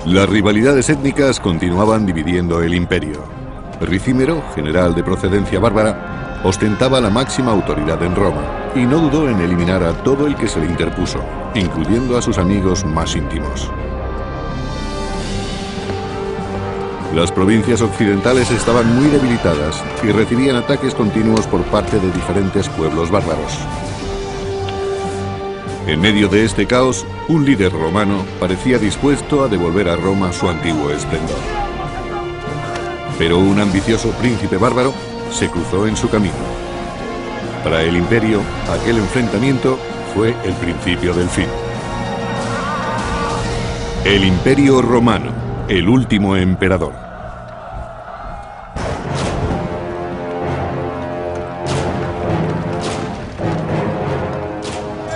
Las rivalidades étnicas continuaban dividiendo el imperio. Ricímero, general de procedencia bárbara, ostentaba la máxima autoridad en Roma y no dudó en eliminar a todo el que se le interpuso, incluyendo a sus amigos más íntimos. Las provincias occidentales estaban muy debilitadas y recibían ataques continuos por parte de diferentes pueblos bárbaros. En medio de este caos, un líder romano parecía dispuesto a devolver a Roma su antiguo esplendor. Pero un ambicioso príncipe bárbaro se cruzó en su camino. Para el imperio, aquel enfrentamiento fue el principio del fin. El Imperio Romano, el último emperador.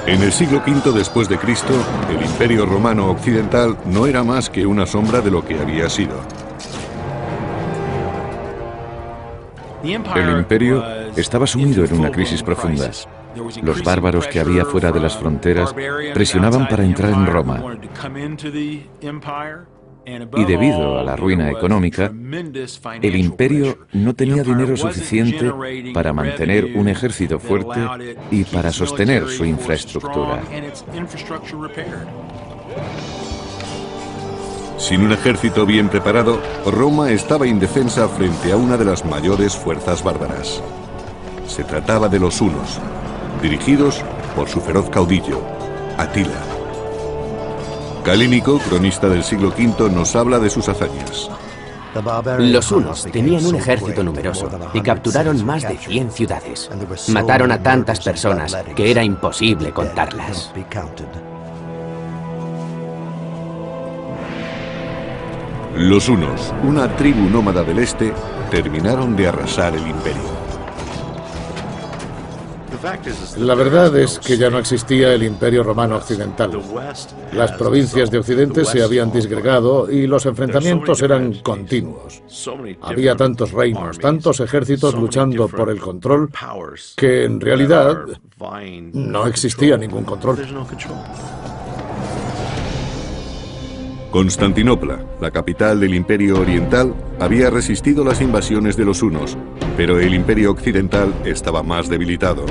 En el siglo V después de Cristo, el Imperio Romano Occidental no era más que una sombra de lo que había sido. El imperio estaba sumido en una crisis profunda. Los bárbaros que había fuera de las fronteras presionaban para entrar en Roma. Y debido a la ruina económica, el imperio no tenía dinero suficiente para mantener un ejército fuerte y para sostener su infraestructura. Sin un ejército bien preparado, Roma estaba indefensa frente a una de las mayores fuerzas bárbaras. Se trataba de los hunos, dirigidos por su feroz caudillo, Atila. Calínico, cronista del siglo V, nos habla de sus hazañas. Los hunos tenían un ejército numeroso y capturaron más de 100 ciudades. Mataron a tantas personas que era imposible contarlas. Los hunos, una tribu nómada del este, terminaron de arrasar el imperio. La verdad es que ya no existía el Imperio Romano Occidental. Las provincias de Occidente se habían disgregado y los enfrentamientos eran continuos. Había tantos reinos, tantos ejércitos luchando por el control, que en realidad no existía ningún control. Constantinopla, la capital del Imperio Oriental, había resistido las invasiones de los hunos, pero el Imperio Occidental estaba más debilitado,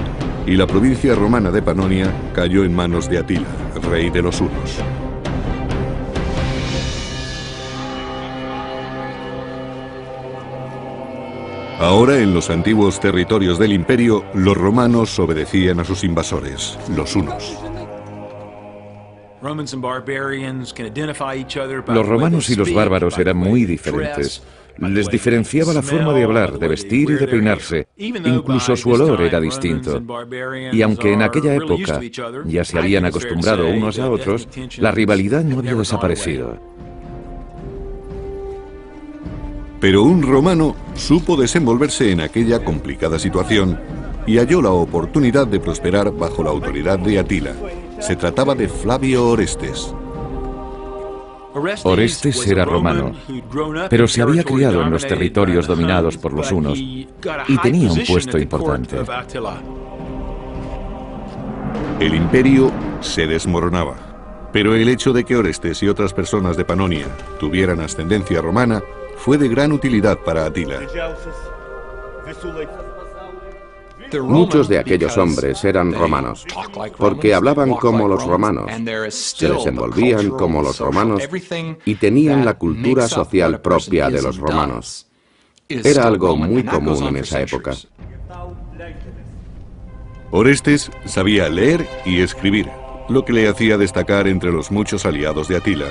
y la provincia romana de Panonia cayó en manos de Atila, rey de los hunos. Ahora, en los antiguos territorios del imperio, los romanos obedecían a sus invasores, los hunos. Los romanos y los bárbaros eran muy diferentes. Les diferenciaba la forma de hablar, de vestir y de peinarse. Incluso su olor era distinto. Y aunque en aquella época ya se habían acostumbrado unos a otros, la rivalidad no había desaparecido. Pero un romano supo desenvolverse en aquella complicada situación y halló la oportunidad de prosperar bajo la autoridad de Atila. Se trataba de Flavio Orestes. Orestes era romano, pero se había criado en los territorios dominados por los hunos y tenía un puesto importante. El imperio se desmoronaba, pero el hecho de que Orestes y otras personas de Panonia tuvieran ascendencia romana fue de gran utilidad para Atila. Muchos de aquellos hombres eran romanos, porque hablaban como los romanos, se desenvolvían como los romanos y tenían la cultura social propia de los romanos. Era algo muy común en esa época. Orestes sabía leer y escribir, lo que le hacía destacar entre los muchos aliados de Atila.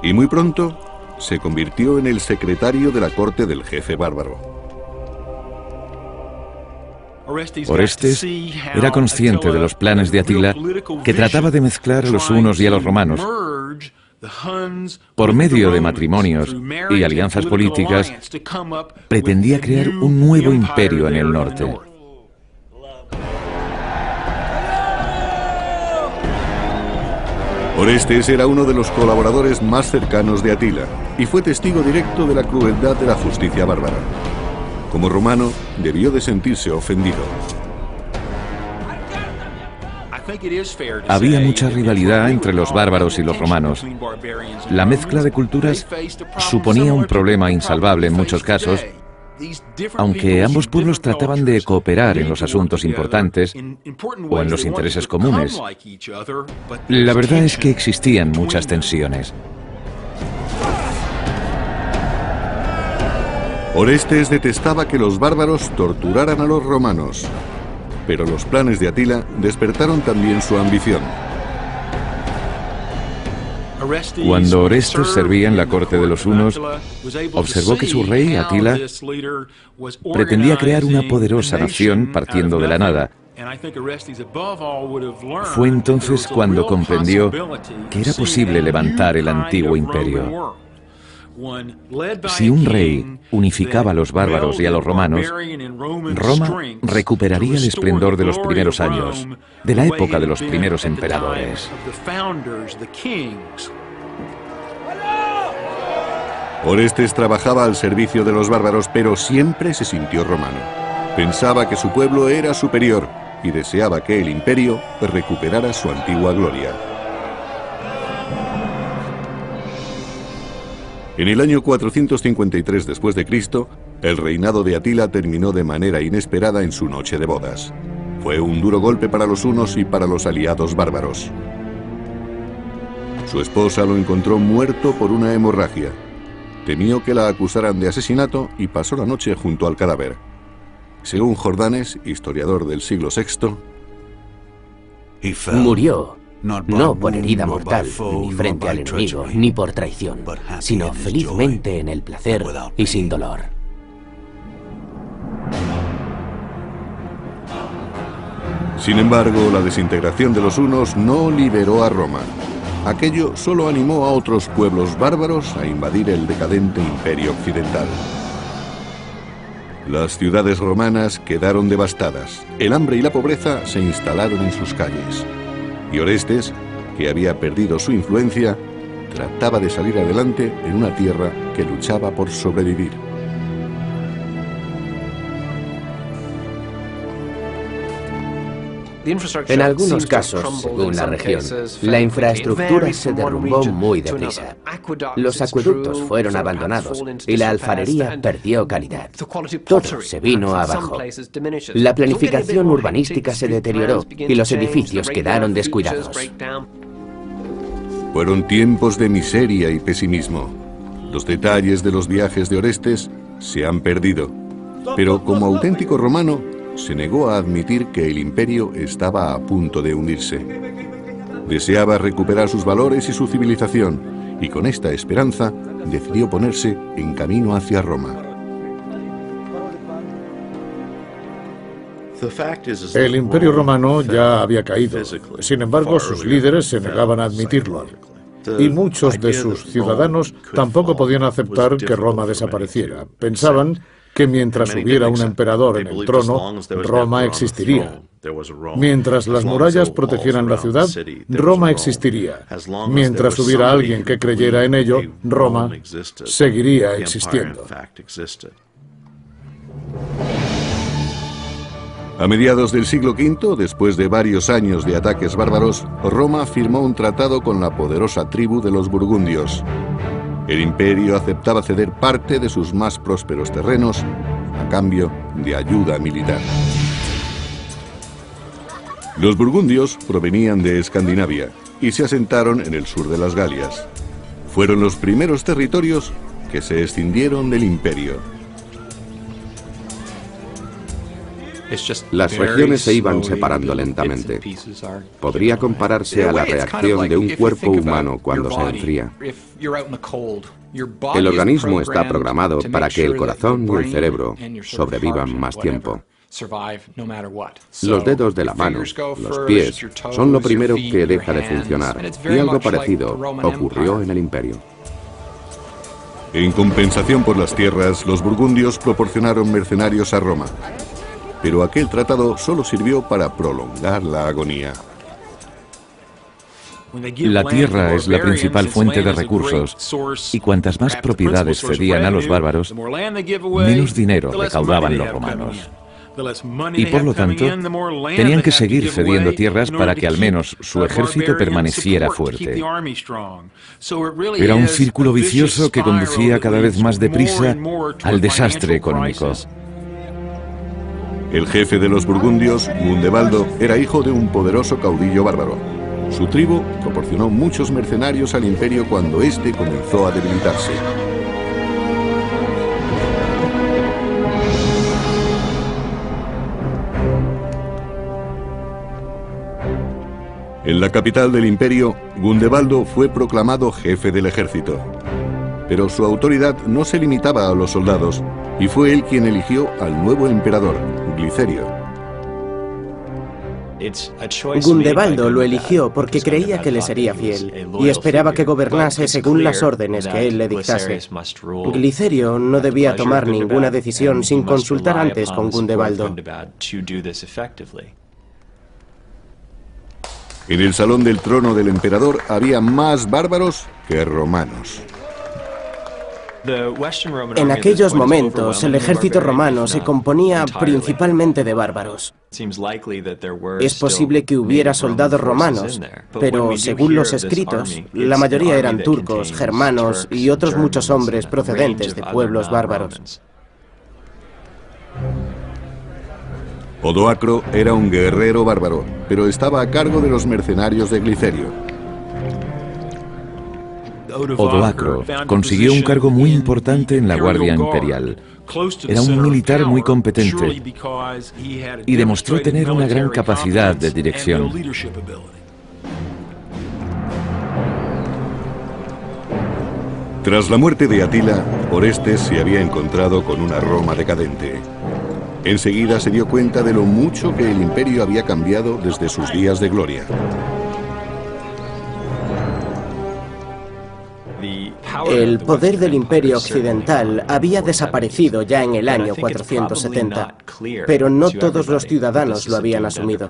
Y muy pronto se convirtió en el secretario de la corte del jefe bárbaro. Orestes era consciente de los planes de Atila, que trataba de mezclar a los hunos y a los romanos. Por medio de matrimonios y alianzas políticas, pretendía crear un nuevo imperio en el norte. Orestes era uno de los colaboradores más cercanos de Atila y fue testigo directo de la crueldad de la justicia bárbara. Como romano, debió de sentirse ofendido. Había mucha rivalidad entre los bárbaros y los romanos. La mezcla de culturas suponía un problema insalvable en muchos casos, aunque ambos pueblos trataban de cooperar en los asuntos importantes o en los intereses comunes. La verdad es que existían muchas tensiones. Orestes detestaba que los bárbaros torturaran a los romanos, pero los planes de Atila despertaron también su ambición. Cuando Orestes servía en la corte de los hunos, observó que su rey, Atila, pretendía crear una poderosa nación partiendo de la nada. Fue entonces cuando comprendió que era posible levantar el antiguo imperio. Si un rey unificaba a los bárbaros y a los romanos, Roma recuperaría el esplendor de los primeros años, de la época de los primeros emperadores. Orestes trabajaba al servicio de los bárbaros, pero siempre se sintió romano. Pensaba que su pueblo era superior y deseaba que el imperio recuperara su antigua gloria. En el año 453 después de Cristo, el reinado de Atila terminó de manera inesperada en su noche de bodas. Fue un duro golpe para los hunos y para los aliados bárbaros. Su esposa lo encontró muerto por una hemorragia. Temió que la acusaran de asesinato y pasó la noche junto al cadáver. Según Jordanes, historiador del siglo VI, murió no por herida mortal, ni frente al enemigo, ni por traición, sino felizmente en el placer y sin dolor. Sin embargo, la desintegración de los hunos no liberó a Roma. Aquello solo animó a otros pueblos bárbaros a invadir el decadente imperio occidental. Las ciudades romanas quedaron devastadas. El hambre y la pobreza se instalaron en sus calles. Y Orestes, que había perdido su influencia, trataba de salir adelante en una tierra que luchaba por sobrevivir. En algunos casos, según la región, la infraestructura se derrumbó muy deprisa. Los acueductos fueron abandonados y la alfarería perdió calidad. Todo se vino abajo. La planificación urbanística se deterioró y los edificios quedaron descuidados. Fueron tiempos de miseria y pesimismo. Los detalles de los viajes de Orestes se han perdido, pero como auténtico romano, se negó a admitir que el imperio estaba a punto de hundirse. Deseaba recuperar sus valores y su civilización, y con esta esperanza decidió ponerse en camino hacia Roma. El imperio romano ya había caído. Sin embargo, sus líderes se negaban a admitirlo. Y muchos de sus ciudadanos tampoco podían aceptar que Roma desapareciera. Pensaban que mientras hubiera un emperador en el trono, Roma existiría. Mientras las murallas protegieran la ciudad, Roma existiría. Mientras hubiera alguien que creyera en ello, Roma seguiría existiendo. A mediados del siglo V, después de varios años de ataques bárbaros, Roma firmó un tratado con la poderosa tribu de los burgundios. El imperio aceptaba ceder parte de sus más prósperos terrenos a cambio de ayuda militar. Los burgundios provenían de Escandinavia y se asentaron en el sur de las Galias. Fueron los primeros territorios que se escindieron del imperio. Las regiones se iban separando lentamente. Podría compararse a la reacción de un cuerpo humano cuando se enfría. El organismo está programado para que el corazón y el cerebro sobrevivan más tiempo. Los dedos de la mano, los pies, son lo primero que deja de funcionar, y algo parecido ocurrió en el imperio. En compensación por las tierras, los burgundios proporcionaron mercenarios a Roma. Pero aquel tratado solo sirvió para prolongar la agonía. La tierra es la principal fuente de recursos, y cuantas más propiedades cedían a los bárbaros, menos dinero recaudaban los romanos. y por lo tanto tenían que seguir cediendo tierras para que al menos su ejército permaneciera fuerte. Era un círculo vicioso que conducía cada vez más deprisa al desastre económico. El jefe de los burgundios, Gundebaldo, era hijo de un poderoso caudillo bárbaro. Su tribu proporcionó muchos mercenarios al imperio cuando éste comenzó a debilitarse. En la capital del imperio, Gundebaldo fue proclamado jefe del ejército. Pero su autoridad no se limitaba a los soldados, y fue él quien eligió al nuevo emperador, Glicerio. Gundebaldo lo eligió porque creía que le sería fiel y esperaba que gobernase según las órdenes que él le dictase. Glicerio no debía tomar ninguna decisión sin consultar antes con Gundebaldo. En el salón del trono del emperador había más bárbaros que romanos. En aquellos momentos, el ejército romano se componía principalmente de bárbaros. Es posible que hubiera soldados romanos, pero según los escritos, la mayoría eran turcos, germanos y otros muchos hombres procedentes de pueblos bárbaros. Odoacro era un guerrero bárbaro, pero estaba a cargo de los mercenarios de Glicerio. Odoacro consiguió un cargo muy importante en la Guardia Imperial. Era un militar muy competente y demostró tener una gran capacidad de dirección. Tras la muerte de Atila, Orestes se había encontrado con una Roma decadente. Enseguida se dio cuenta de lo mucho que el imperio había cambiado desde sus días de gloria. El poder del Imperio Occidental había desaparecido ya en el año 470, pero no todos los ciudadanos lo habían asumido.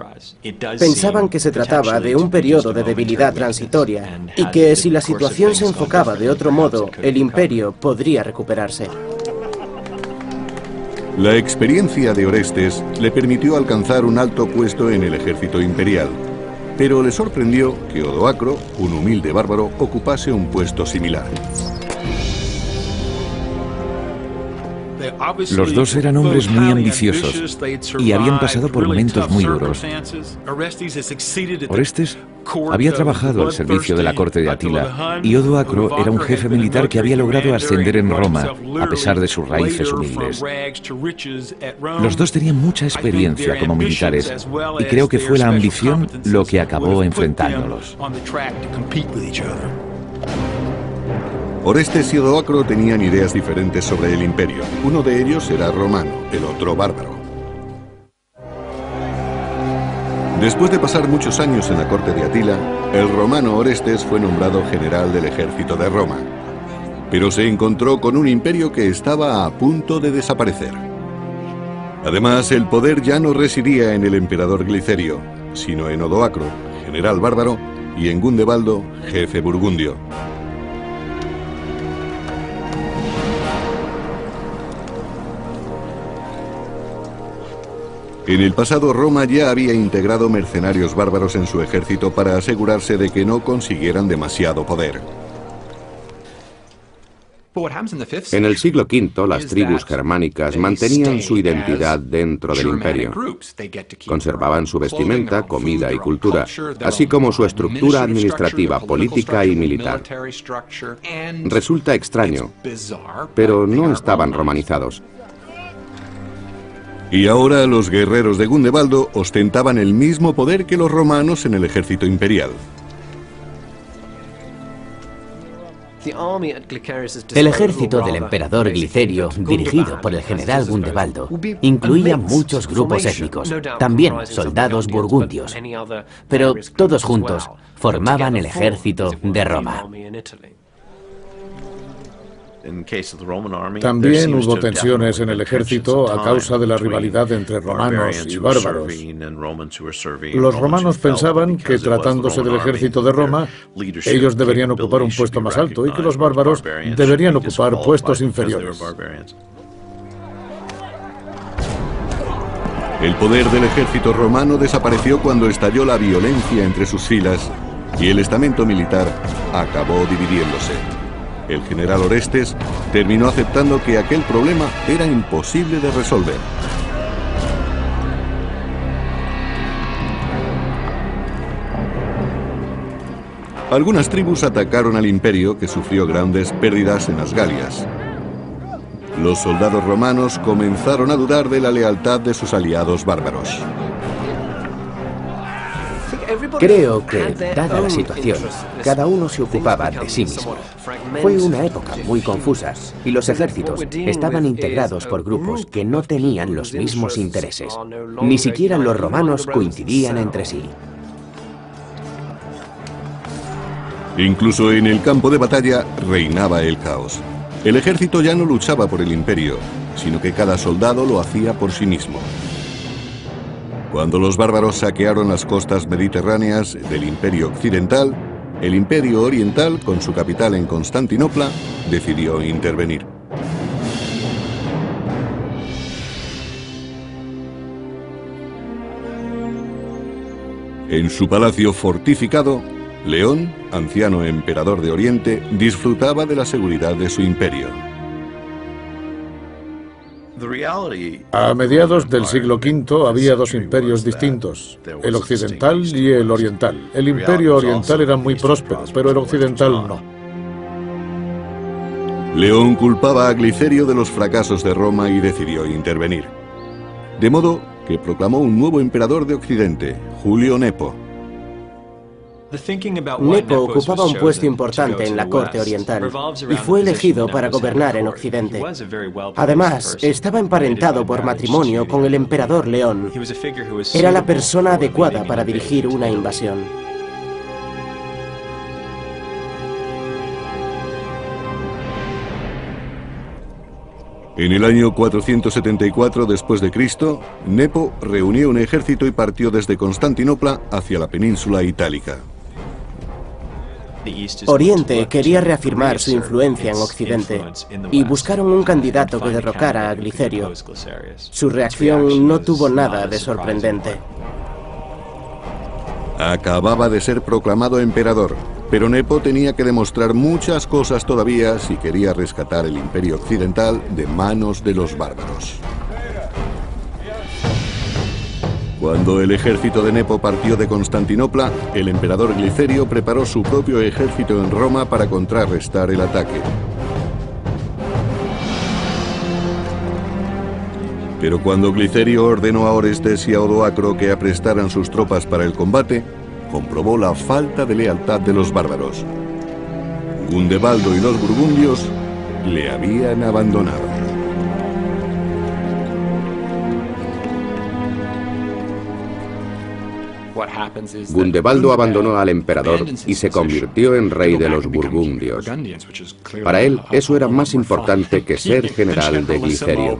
Pensaban que se trataba de un periodo de debilidad transitoria y que si la situación se enfocaba de otro modo, el imperio podría recuperarse. La experiencia de Orestes le permitió alcanzar un alto puesto en el ejército imperial, pero le sorprendió que Odoacro, un humilde bárbaro, ocupase un puesto similar. Los dos eran hombres muy ambiciosos y habían pasado por momentos muy duros. Orestes había trabajado al servicio de la corte de Atila y Odoacro era un jefe militar que había logrado ascender en Roma a pesar de sus raíces humildes. Los dos tenían mucha experiencia como militares y creo que fue la ambición lo que acabó enfrentándolos. Orestes y Odoacro tenían ideas diferentes sobre el imperio. Uno de ellos era romano, el otro bárbaro. Después de pasar muchos años en la corte de Atila, el romano Orestes fue nombrado general del ejército de Roma. Pero se encontró con un imperio que estaba a punto de desaparecer. Además, el poder ya no residía en el emperador Glicerio, sino en Odoacro, general bárbaro, y en Gundebaldo, jefe burgundio. En el pasado, Roma ya había integrado mercenarios bárbaros en su ejército para asegurarse de que no consiguieran demasiado poder. En el siglo V, las tribus germánicas mantenían su identidad dentro del imperio. Conservaban su vestimenta, comida y cultura, así como su estructura administrativa, política y militar. Resulta extraño, pero no estaban romanizados. Y ahora los guerreros de Gundebaldo ostentaban el mismo poder que los romanos en el ejército imperial. El ejército del emperador Glicerio, dirigido por el general Gundebaldo, incluía muchos grupos étnicos, también soldados burgundios, pero todos juntos formaban el ejército de Roma. También hubo tensiones en el ejército a causa de la rivalidad entre romanos y bárbaros. Los romanos pensaban que, tratándose del ejército de Roma, ellos deberían ocupar un puesto más alto y que los bárbaros deberían ocupar puestos inferiores. El poder del ejército romano desapareció cuando estalló la violencia entre sus filas y el estamento militar acabó dividiéndose. El general Orestes terminó aceptando que aquel problema era imposible de resolver. Algunas tribus atacaron al imperio, que sufrió grandes pérdidas en las Galias. Los soldados romanos comenzaron a dudar de la lealtad de sus aliados bárbaros. Creo que, dada la situación, cada uno se ocupaba de sí mismo. Fue una época muy confusa y los ejércitos estaban integrados por grupos que no tenían los mismos intereses. Ni siquiera los romanos coincidían entre sí. Incluso en el campo de batalla reinaba el caos. El ejército ya no luchaba por el imperio, sino que cada soldado lo hacía por sí mismo. Cuando los bárbaros saquearon las costas mediterráneas del Imperio Occidental, el Imperio Oriental, con su capital en Constantinopla, decidió intervenir. En su palacio fortificado, León, anciano emperador de Oriente, disfrutaba de la seguridad de su imperio. A mediados del siglo V había dos imperios distintos, el occidental y el oriental. El imperio oriental era muy próspero, pero el occidental no. León culpaba a Glicerio de los fracasos de Roma y decidió intervenir. De modo que proclamó un nuevo emperador de Occidente, Julio Nepo. Nepo ocupaba un puesto importante en la corte oriental y fue elegido para gobernar en Occidente. Además, estaba emparentado por matrimonio con el emperador León. Era la persona adecuada para dirigir una invasión. En el año 474 después de Cristo, Nepo reunió un ejército y partió desde Constantinopla hacia la península itálica. Oriente quería reafirmar su influencia en Occidente y buscaron un candidato que derrocara a Glicerio. Su reacción no tuvo nada de sorprendente. Acababa de ser proclamado emperador, pero Nepo tenía que demostrar muchas cosas todavía si quería rescatar el imperio occidental de manos de los bárbaros. Cuando el ejército de Nepo partió de Constantinopla, el emperador Glicerio preparó su propio ejército en Roma para contrarrestar el ataque. Pero cuando Glicerio ordenó a Orestes y a Odoacro que aprestaran sus tropas para el combate, comprobó la falta de lealtad de los bárbaros. Gundebaldo y los burgundios le habían abandonado. Gundebaldo abandonó al emperador y se convirtió en rey de los burgundios. Para él, eso era más importante que ser general de Glicerio.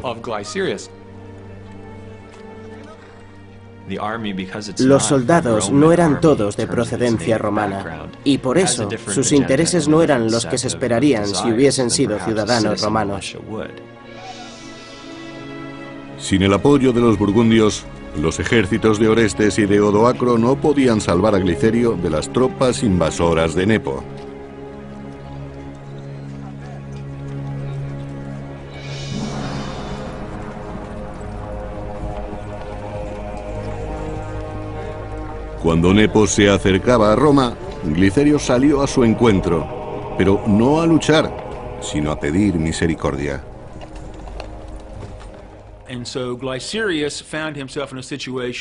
Los soldados no eran todos de procedencia romana, y por eso sus intereses no eran los que se esperarían si hubiesen sido ciudadanos romanos. Sin el apoyo de los burgundios, los ejércitos de Orestes y de Odoacro no podían salvar a Glicerio de las tropas invasoras de Nepo. Cuando Nepo se acercaba a Roma, Glicerio salió a su encuentro, pero no a luchar, sino a pedir misericordia.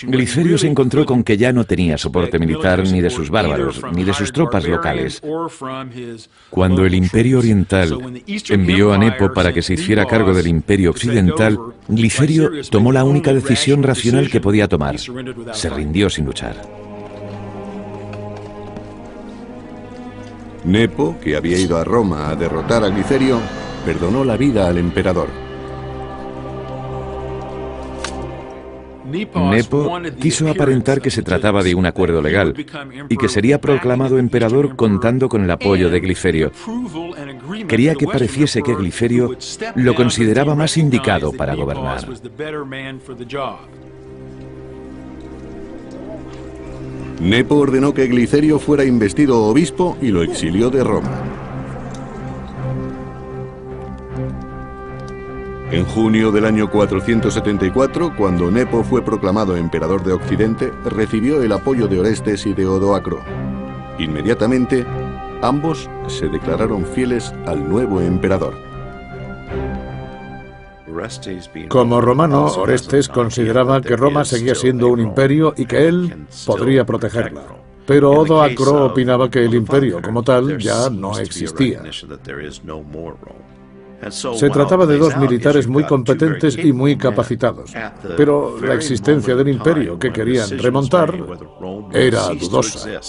Glicerio se encontró con que ya no tenía soporte militar ni de sus bárbaros, ni de sus tropas locales. Cuando el Imperio Oriental envió a Nepo para que se hiciera cargo del Imperio Occidental, Glicerio tomó la única decisión racional que podía tomar. Se rindió sin luchar. Nepo, que había ido a Roma a derrotar a Glicerio, perdonó la vida al emperador. Nepo quiso aparentar que se trataba de un acuerdo legal y que sería proclamado emperador contando con el apoyo de Glicerio. Quería que pareciese que Glicerio lo consideraba más indicado para gobernar. Nepo ordenó que Glicerio fuera investido obispo y lo exilió de Roma. En junio del año 474, cuando Nepo fue proclamado emperador de Occidente, recibió el apoyo de Orestes y de Odoacro. Inmediatamente, ambos se declararon fieles al nuevo emperador. Como romano, Orestes consideraba que Roma seguía siendo un imperio y que él podría protegerla. Pero Odoacro opinaba que el imperio como tal ya no existía. Se trataba de dos militares muy competentes y muy capacitados, pero la existencia del imperio que querían remontar era dudosa.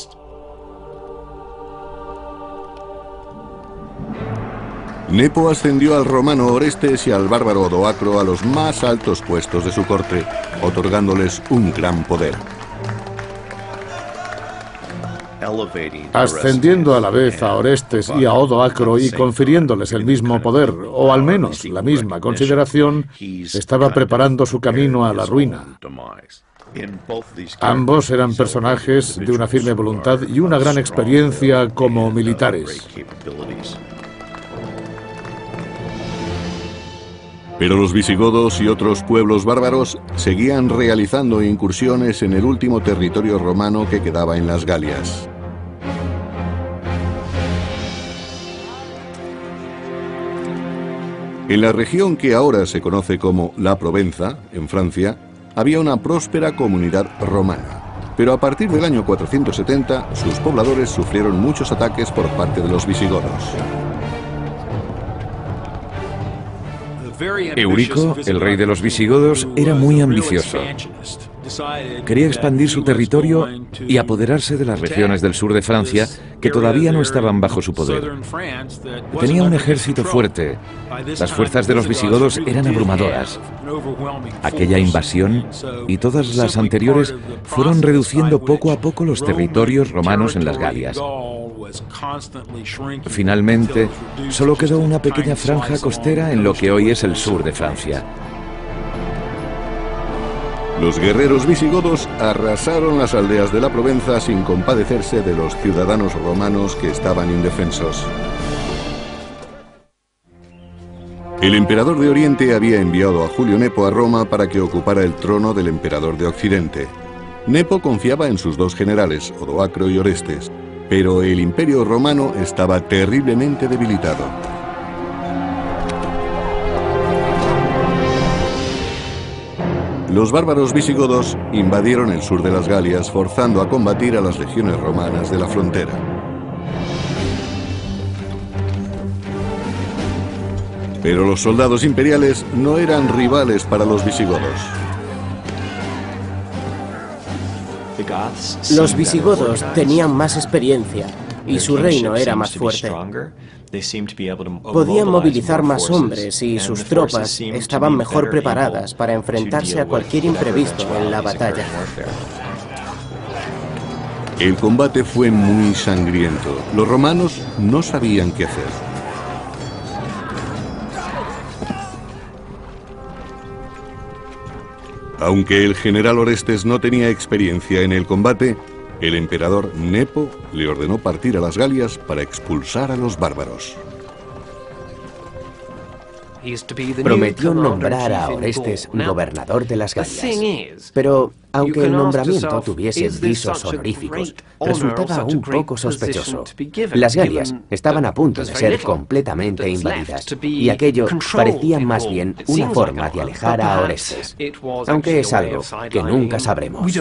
Nepo ascendió al romano Orestes y al bárbaro Odoacro a los más altos puestos de su corte, otorgándoles un gran poder. Ascendiendo a la vez a Orestes y a Odoacro y confiriéndoles el mismo poder, o al menos la misma consideración, estaba preparando su camino a la ruina. Ambos eran personajes de una firme voluntad y una gran experiencia como militares. Pero los visigodos y otros pueblos bárbaros seguían realizando incursiones en el último territorio romano que quedaba en las Galias. En la región que ahora se conoce como la Provenza, en Francia, había una próspera comunidad romana. Pero a partir del año 470, sus pobladores sufrieron muchos ataques por parte de los visigodos. Eurico, el rey de los visigodos, era muy ambicioso. Quería expandir su territorio y apoderarse de las regiones del sur de Francia que todavía no estaban bajo su poder. Tenía un ejército fuerte. Las fuerzas de los visigodos eran abrumadoras. Aquella invasión y todas las anteriores fueron reduciendo poco a poco los territorios romanos en las Galias. Finalmente, solo quedó una pequeña franja costera en lo que hoy es el sur de Francia. Los guerreros visigodos arrasaron las aldeas de la Provenza sin compadecerse de los ciudadanos romanos que estaban indefensos. El emperador de Oriente había enviado a Julio Nepo a Roma para que ocupara el trono del emperador de Occidente. Nepo confiaba en sus dos generales, Odoacro y Orestes, pero el imperio romano estaba terriblemente debilitado. Los bárbaros visigodos invadieron el sur de las Galias, forzando a combatir a las legiones romanas de la frontera. Pero los soldados imperiales no eran rivales para los visigodos. Los visigodos tenían más experiencia y su reino era más fuerte. Podían movilizar más hombres y sus tropas estaban mejor preparadas para enfrentarse a cualquier imprevisto en la batalla. El combate fue muy sangriento. Los romanos no sabían qué hacer. Aunque el general Orestes no tenía experiencia en el combate, el emperador Nepo le ordenó partir a las Galias para expulsar a los bárbaros. Prometió nombrar a Orestes gobernador de las Galias. Pero, aunque el nombramiento tuviese visos honoríficos, resultaba un poco sospechoso. Las Galias estaban a punto de ser completamente invadidas, y aquello parecía más bien una forma de alejar a Orestes, aunque es algo que nunca sabremos.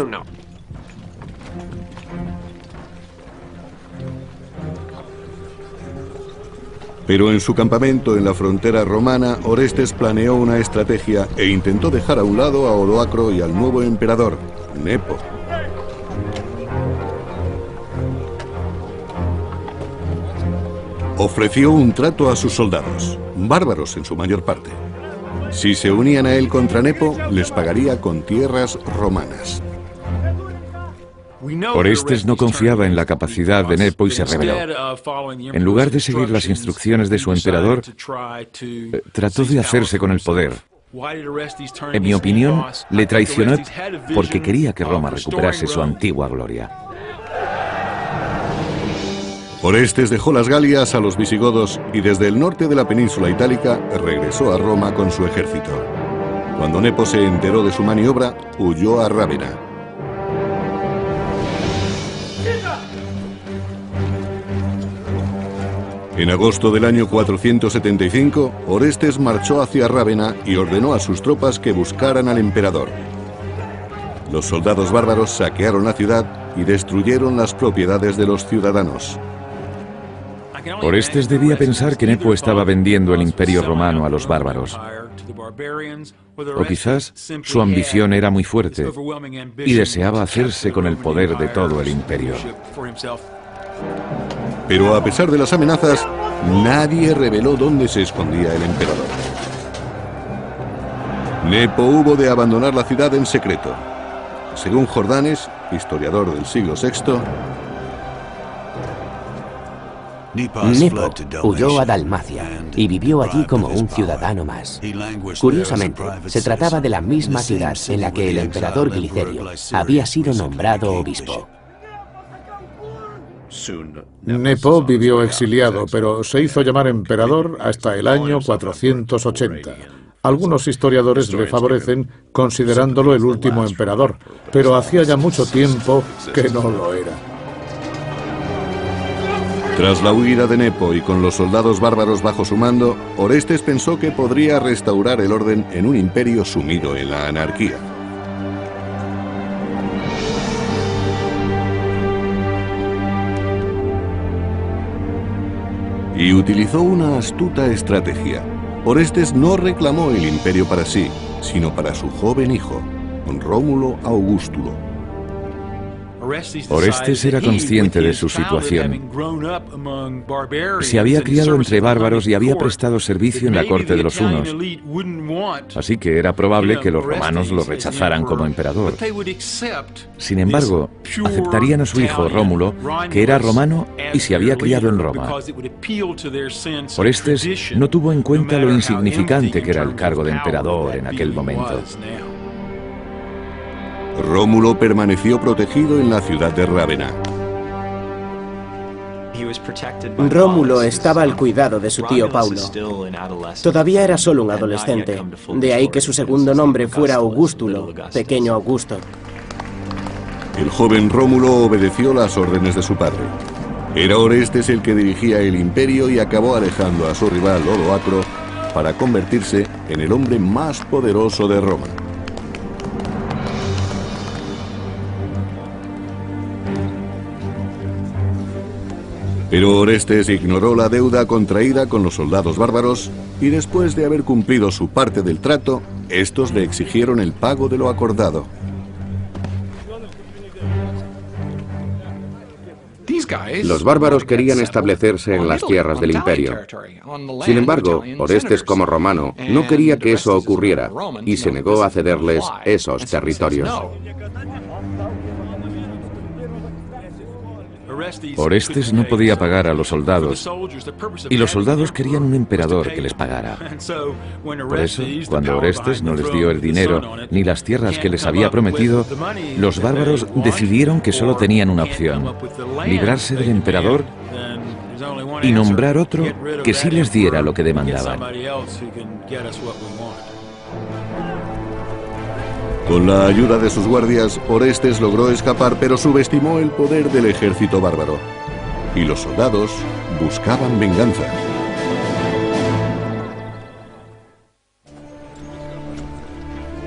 Pero en su campamento en la frontera romana, Orestes planeó una estrategia e intentó dejar a un lado a Odoacro y al nuevo emperador, Nepo. Ofreció un trato a sus soldados, bárbaros en su mayor parte. Si se unían a él contra Nepo, les pagaría con tierras romanas. Orestes no confiaba en la capacidad de Nepo y se rebeló. En lugar de seguir las instrucciones de su emperador, trató de hacerse con el poder. En mi opinión, le traicionó porque quería que Roma recuperase su antigua gloria. Orestes dejó las Galias a los visigodos y desde el norte de la península itálica regresó a Roma con su ejército. Cuando Nepo se enteró de su maniobra, huyó a Rávena. En agosto del año 475, Orestes marchó hacia Rávena y ordenó a sus tropas que buscaran al emperador. Los soldados bárbaros saquearon la ciudad y destruyeron las propiedades de los ciudadanos. Orestes debía pensar que Nepo estaba vendiendo el imperio romano a los bárbaros. O quizás su ambición era muy fuerte y deseaba hacerse con el poder de todo el imperio. Pero a pesar de las amenazas, nadie reveló dónde se escondía el emperador. Nepo hubo de abandonar la ciudad en secreto. Según Jordanes, historiador del siglo VI, Nepo huyó a Dalmacia y vivió allí como un ciudadano más. Curiosamente, se trataba de la misma ciudad en la que el emperador Glicerio había sido nombrado obispo. Nepo vivió exiliado, pero se hizo llamar emperador hasta el año 480. Algunos historiadores le favorecen considerándolo el último emperador, pero hacía ya mucho tiempo que no lo era. Tras la huida de Nepo y con los soldados bárbaros bajo su mando, Orestes pensó que podría restaurar el orden en un imperio sumido en la anarquía. Y utilizó una astuta estrategia. Orestes no reclamó el imperio para sí, sino para su joven hijo, Rómulo Augustulo. Orestes era consciente de su situación. Se había criado entre bárbaros y había prestado servicio en la corte de los hunos. Así que era probable que los romanos lo rechazaran como emperador. Sin embargo, aceptarían a su hijo Rómulo, que era romano y se había criado en Roma. Orestes no tuvo en cuenta lo insignificante que era el cargo de emperador en aquel momento. Rómulo permaneció protegido en la ciudad de Rávena. Rómulo estaba al cuidado de su tío Paulo. Todavía era solo un adolescente, de ahí que su segundo nombre fuera Augustulo, pequeño Augusto. El joven Rómulo obedeció las órdenes de su padre. Era Orestes el que dirigía el imperio y acabó alejando a su rival Odoacro para convertirse en el hombre más poderoso de Roma. Pero Orestes ignoró la deuda contraída con los soldados bárbaros y después de haber cumplido su parte del trato, estos le exigieron el pago de lo acordado. Los bárbaros querían establecerse en las tierras del imperio. Sin embargo, Orestes como romano no quería que eso ocurriera y se negó a cederles esos territorios. Orestes no podía pagar a los soldados, y los soldados querían un emperador que les pagara. Por eso, cuando Orestes no les dio el dinero ni las tierras que les había prometido, los bárbaros decidieron que solo tenían una opción: librarse del emperador y nombrar otro que sí les diera lo que demandaban. Con la ayuda de sus guardias, Orestes logró escapar, pero subestimó el poder del ejército bárbaro. Y los soldados buscaban venganza.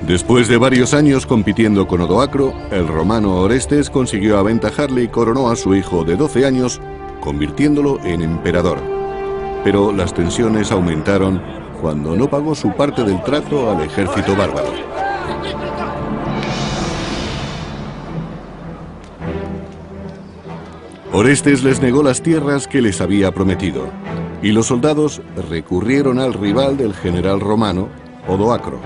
Después de varios años compitiendo con Odoacro, el romano Orestes consiguió aventajarle y coronó a su hijo de 12 años, convirtiéndolo en emperador. Pero las tensiones aumentaron cuando no pagó su parte del trato al ejército bárbaro. Orestes les negó las tierras que les había prometido, y los soldados recurrieron al rival del general romano, Odoacro.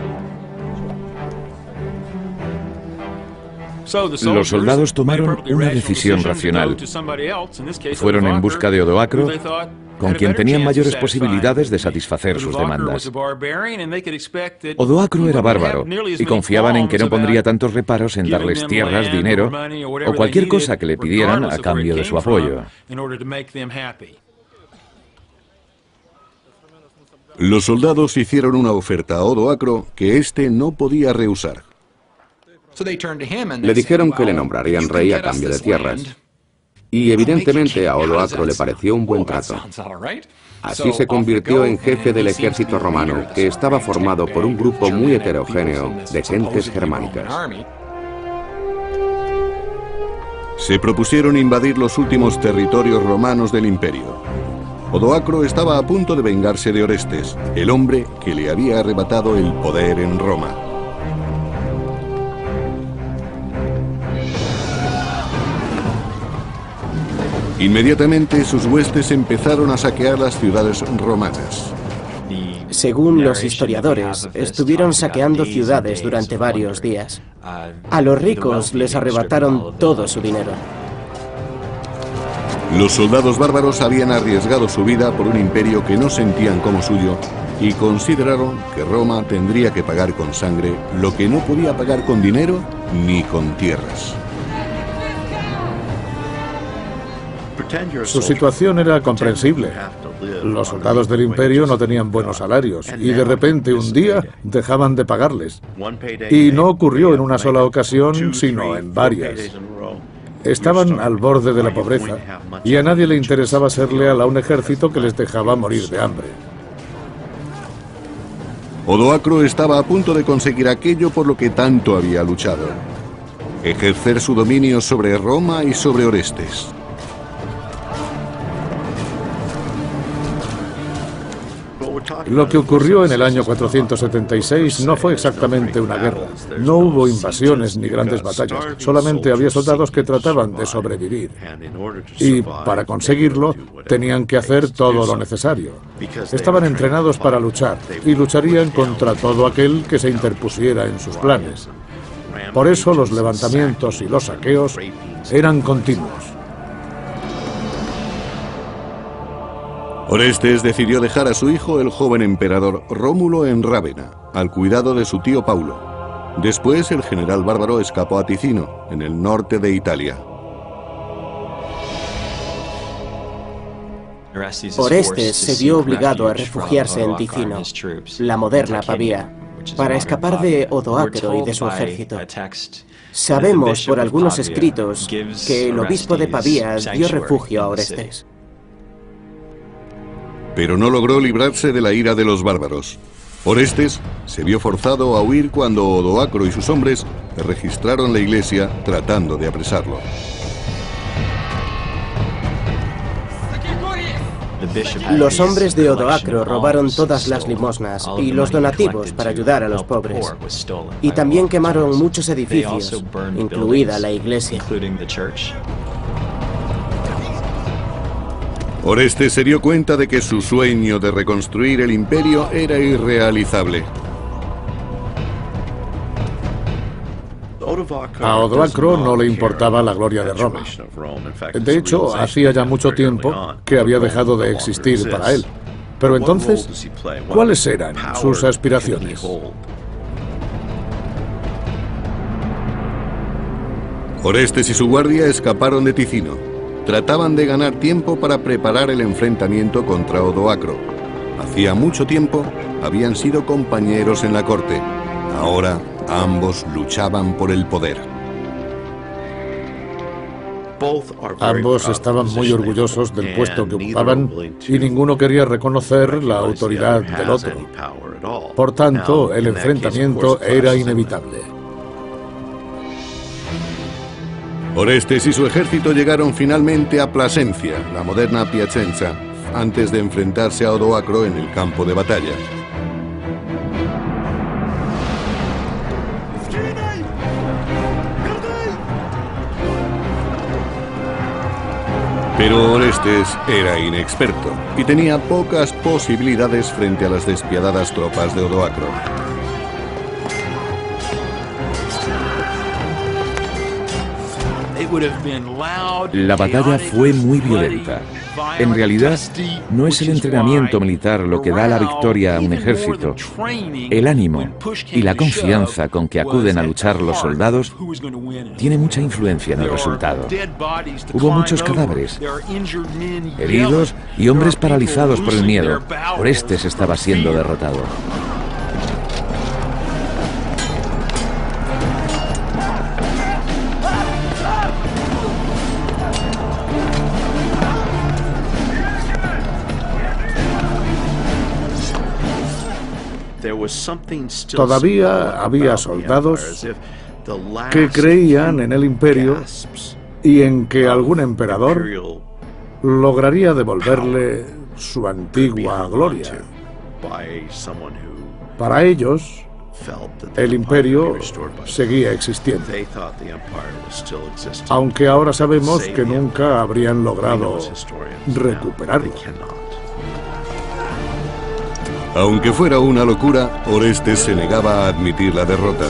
Los soldados tomaron una decisión racional. Fueron en busca de Odoacro con quien tenían mayores posibilidades de satisfacer sus demandas. Odoacro era bárbaro y confiaban en que no pondría tantos reparos en darles tierras, dinero o cualquier cosa que le pidieran a cambio de su apoyo. Los soldados hicieron una oferta a Odoacro que éste no podía rehusar. Le dijeron que le nombrarían rey a cambio de tierras. Y evidentemente a Odoacro le pareció un buen trato. Así se convirtió en jefe del ejército romano, que estaba formado por un grupo muy heterogéneo de gentes germánicas. Se propusieron invadir los últimos territorios romanos del imperio. Odoacro estaba a punto de vengarse de Orestes, el hombre que le había arrebatado el poder en Roma. Inmediatamente sus huestes empezaron a saquear las ciudades romanas. Según los historiadores, estuvieron saqueando ciudades durante varios días. A los ricos les arrebataron todo su dinero. Los soldados bárbaros habían arriesgado su vida por un imperio que no sentían como suyo y consideraron que Roma tendría que pagar con sangre lo que no podía pagar con dinero ni con tierras. Su situación era comprensible. Los soldados del imperio no tenían buenos salarios y de repente un día dejaban de pagarles. Y no ocurrió en una sola ocasión, sino en varias. Estaban al borde de la pobreza y a nadie le interesaba ser leal a un ejército que les dejaba morir de hambre. Odoacro estaba a punto de conseguir aquello por lo que tanto había luchado: ejercer su dominio sobre Roma y sobre Orestes. Lo que ocurrió en el año 476 no fue exactamente una guerra. No hubo invasiones ni grandes batallas. Solamente había soldados que trataban de sobrevivir. Y para conseguirlo, tenían que hacer todo lo necesario. Estaban entrenados para luchar y lucharían contra todo aquel que se interpusiera en sus planes. Por eso los levantamientos y los saqueos eran continuos. Orestes decidió dejar a su hijo, el joven emperador Rómulo, en Rávena, al cuidado de su tío Paulo. Después, el general bárbaro escapó a Ticino, en el norte de Italia. Orestes se vio obligado a refugiarse en Ticino, la moderna Pavía, para escapar de Odoacro y de su ejército. Sabemos por algunos escritos que el obispo de Pavía dio refugio a Orestes. Pero no logró librarse de la ira de los bárbaros. Orestes se vio forzado a huir cuando Odoacro y sus hombres registraron la iglesia tratando de apresarlo. Los hombres de Odoacro robaron todas las limosnas y los donativos para ayudar a los pobres. Y también quemaron muchos edificios, incluida la iglesia. Orestes se dio cuenta de que su sueño de reconstruir el imperio era irrealizable. A Odoacro no le importaba la gloria de Roma. De hecho, hacía ya mucho tiempo que había dejado de existir para él. Pero entonces, ¿cuáles eran sus aspiraciones? Orestes y su guardia escaparon de Ticino. Trataban de ganar tiempo para preparar el enfrentamiento contra Odoacro. Hacía mucho tiempo habían sido compañeros en la corte. Ahora ambos luchaban por el poder. Ambos estaban muy orgullosos del puesto que ocupaban y ninguno quería reconocer la autoridad del otro. Por tanto, el enfrentamiento era inevitable. Orestes y su ejército llegaron finalmente a Plasencia, la moderna Piacenza, antes de enfrentarse a Odoacro en el campo de batalla. Pero Orestes era inexperto y tenía pocas posibilidades frente a las despiadadas tropas de Odoacro. La batalla fue muy violenta. En realidad, no es el entrenamiento militar lo que da la victoria a un ejército. El ánimo y la confianza con que acuden a luchar los soldados tiene mucha influencia en el resultado. Hubo muchos cadáveres, heridos y hombres paralizados por el miedo. Orestes estaba siendo derrotado. Todavía había soldados que creían en el imperio y en que algún emperador lograría devolverle su antigua gloria. Para ellos, el imperio seguía existiendo, aunque ahora sabemos que nunca habrían logrado recuperarlo. Aunque fuera una locura, Orestes se negaba a admitir la derrota.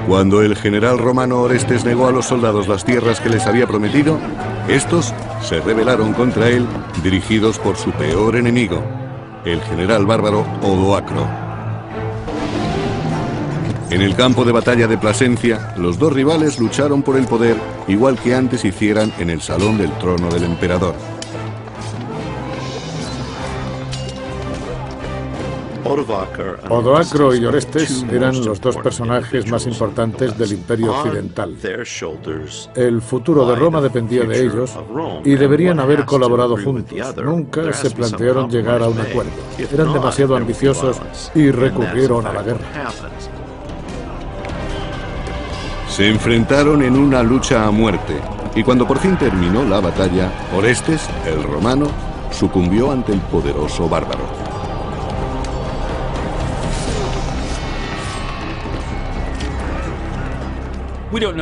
Cuando el general romano Orestes negó a los soldados las tierras que les había prometido, estos se rebelaron contra él, dirigidos por su peor enemigo, el general bárbaro Odoacro. En el campo de batalla de Plasencia, los dos rivales lucharon por el poder, igual que antes hicieran en el salón del trono del emperador. Odoacro y Orestes eran los dos personajes más importantes del Imperio Occidental. El futuro de Roma dependía de ellos y deberían haber colaborado juntos. Nunca se plantearon llegar a un acuerdo. Eran demasiado ambiciosos y recurrieron a la guerra. Se enfrentaron en una lucha a muerte, y cuando por fin terminó la batalla, Orestes, el romano, sucumbió ante el poderoso bárbaro.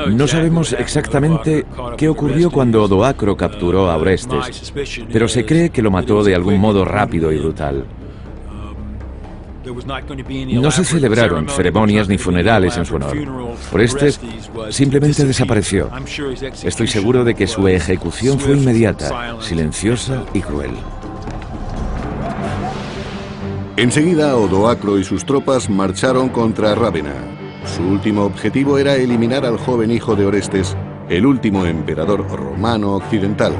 No sabemos exactamente qué ocurrió cuando Odoacro capturó a Orestes, pero se cree que lo mató de algún modo rápido y brutal. No se celebraron ceremonias ni funerales en su honor. Orestes simplemente desapareció. Estoy seguro de que su ejecución fue inmediata, silenciosa y cruel. Enseguida, Odoacro y sus tropas marcharon contra Rávena. Su último objetivo era eliminar al joven hijo de Orestes, el último emperador romano occidental.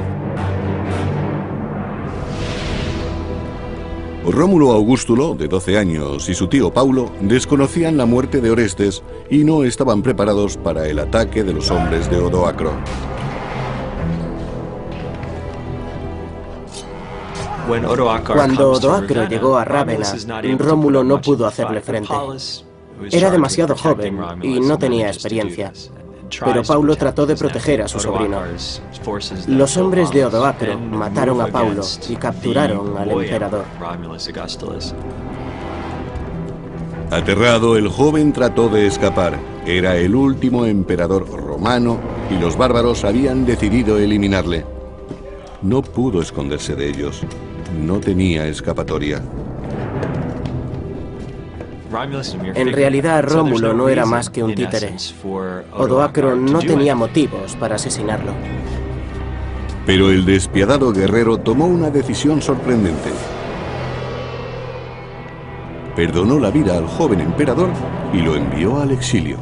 Rómulo Augustulo, de 12 años, y su tío Paulo desconocían la muerte de Orestes y no estaban preparados para el ataque de los hombres de Odoacro. Cuando Odoacro llegó a Rávena, Rómulo no pudo hacerle frente. Era demasiado joven y no tenía experiencia, pero Paulo trató de proteger a su sobrino. Los hombres de Odoacro mataron a Paulo y capturaron al emperador. Aterrado, el joven trató de escapar. Era el último emperador romano y los bárbaros habían decidido eliminarle. No pudo esconderse de ellos. No tenía escapatoria. En realidad, Rómulo no era más que un títere. Odoacro no tenía motivos para asesinarlo. Pero el despiadado guerrero tomó una decisión sorprendente. Perdonó la vida al joven emperador y lo envió al exilio.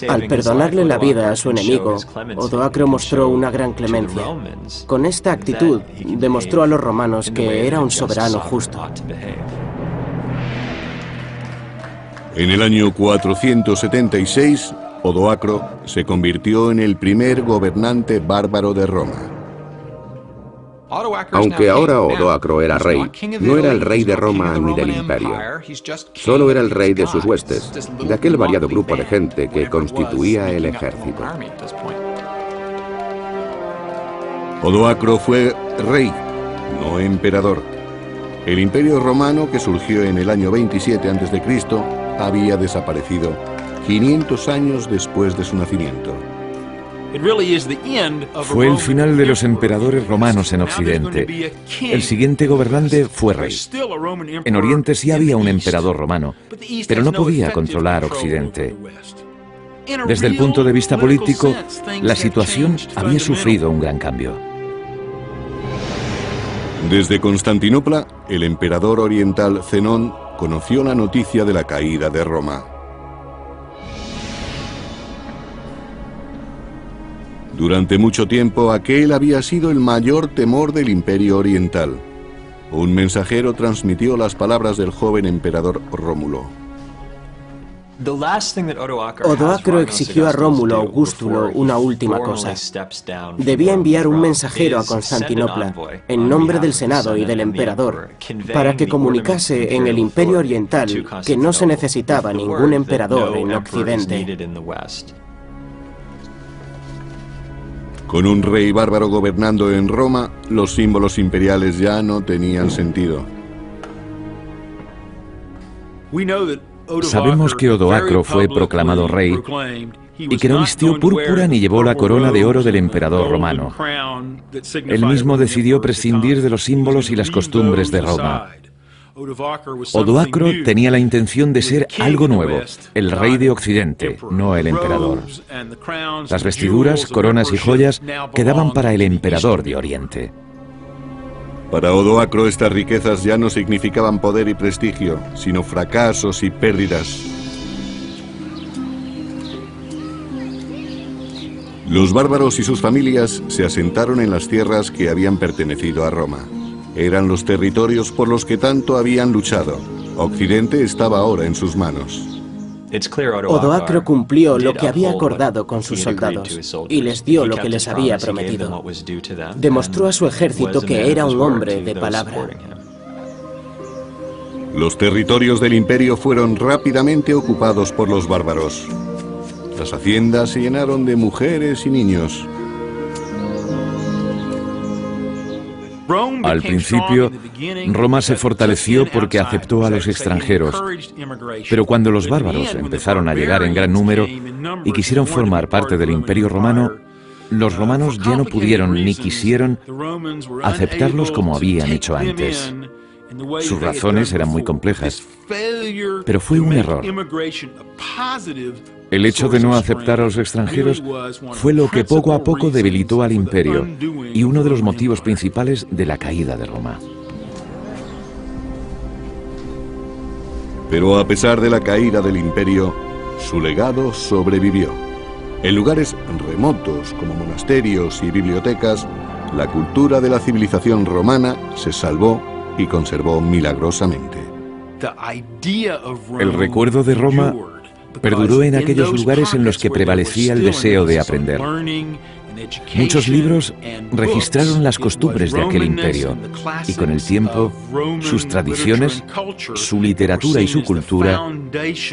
Al perdonarle la vida a su enemigo, Odoacro mostró una gran clemencia. Con esta actitud, demostró a los romanos que era un soberano justo. En el año 476, Odoacro se convirtió en el primer gobernante bárbaro de Roma. Aunque ahora Odoacro era rey, no era el rey de Roma ni del imperio. Solo era el rey de sus huestes, de aquel variado grupo de gente que constituía el ejército. Odoacro fue rey, no emperador. El imperio romano, que surgió en el año 27 a.C., había desaparecido 500 años después de su nacimiento. Fue el final de los emperadores romanos en Occidente. El siguiente gobernante fue rey. En Oriente sí había un emperador romano, pero no podía controlar Occidente. Desde el punto de vista político, la situación había sufrido un gran cambio. Desde Constantinopla, el emperador oriental Zenón conoció la noticia de la caída de Roma. Durante mucho tiempo, aquel había sido el mayor temor del Imperio Oriental. Un mensajero transmitió las palabras del joven emperador Rómulo. Odoacro exigió a Rómulo Augustulo una última cosa. Debía enviar un mensajero a Constantinopla, en nombre del Senado y del emperador, para que comunicase en el Imperio Oriental que no se necesitaba ningún emperador en Occidente. Con un rey bárbaro gobernando en Roma, los símbolos imperiales ya no tenían sentido. Sabemos que Odoacro fue proclamado rey y que no vistió púrpura ni llevó la corona de oro del emperador romano. Él mismo decidió prescindir de los símbolos y las costumbres de Roma. Odoacro tenía la intención de ser algo nuevo, el rey de Occidente, no el emperador. Las vestiduras, coronas y joyas quedaban para el emperador de Oriente. Para Odoacro estas riquezas ya no significaban poder y prestigio, sino fracasos y pérdidas. Los bárbaros y sus familias se asentaron en las tierras que habían pertenecido a Roma. Eran los territorios por los que tanto habían luchado. Occidente estaba ahora en sus manos. Odoacro cumplió lo que había acordado con sus soldados y les dio lo que les había prometido. Demostró a su ejército que era un hombre de palabra. Los territorios del imperio fueron rápidamente ocupados por los bárbaros. Las haciendas se llenaron de mujeres y niños. Al principio, Roma se fortaleció porque aceptó a los extranjeros, pero cuando los bárbaros empezaron a llegar en gran número y quisieron formar parte del Imperio Romano, los romanos ya no pudieron ni quisieron aceptarlos como habían hecho antes. Sus razones eran muy complejas, pero fue un error. El hecho de no aceptar a los extranjeros fue lo que poco a poco debilitó al imperio y uno de los motivos principales de la caída de Roma. Pero a pesar de la caída del imperio, su legado sobrevivió. En lugares remotos como monasterios y bibliotecas, la cultura de la civilización romana se salvó y conservó milagrosamente. El recuerdo de Roma perduró en aquellos lugares en los que prevalecía el deseo de aprender. Muchos libros registraron las costumbres de aquel imperio y con el tiempo sus tradiciones, su literatura y su cultura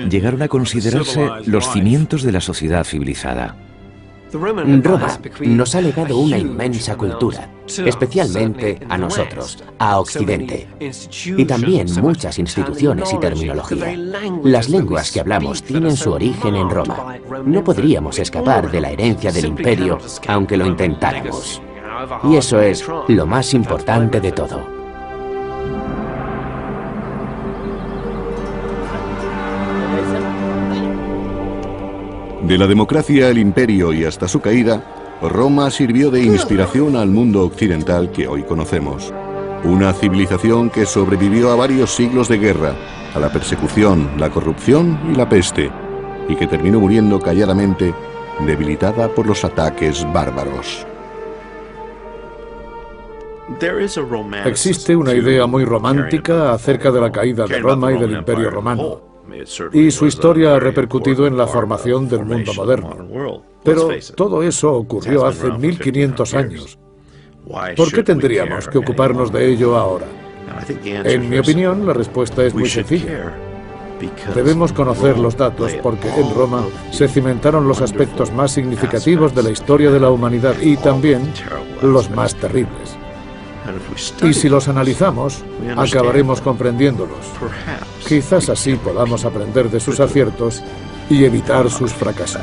llegaron a considerarse los cimientos de la sociedad civilizada. Roma nos ha legado una inmensa cultura, especialmente a nosotros, a Occidente, y también muchas instituciones y terminología. Las lenguas que hablamos tienen su origen en Roma. No podríamos escapar de la herencia del imperio, aunque lo intentáramos. Y eso es lo más importante de todo. De la democracia al imperio y hasta su caída, Roma sirvió de inspiración al mundo occidental que hoy conocemos. Una civilización que sobrevivió a varios siglos de guerra, a la persecución, la corrupción y la peste, y que terminó muriendo calladamente, debilitada por los ataques bárbaros. Existe una idea muy romántica acerca de la caída de Roma y del Imperio Romano. Y su historia ha repercutido en la formación del mundo moderno. Pero todo eso ocurrió hace 1500 años. ¿Por qué tendríamos que ocuparnos de ello ahora? En mi opinión, la respuesta es muy sencilla. Debemos conocer los datos porque en Roma se cimentaron los aspectos más significativos de la historia de la humanidad y también los más terribles. Y si los analizamos, acabaremos comprendiéndolos. Quizás así podamos aprender de sus aciertos y evitar sus fracasos.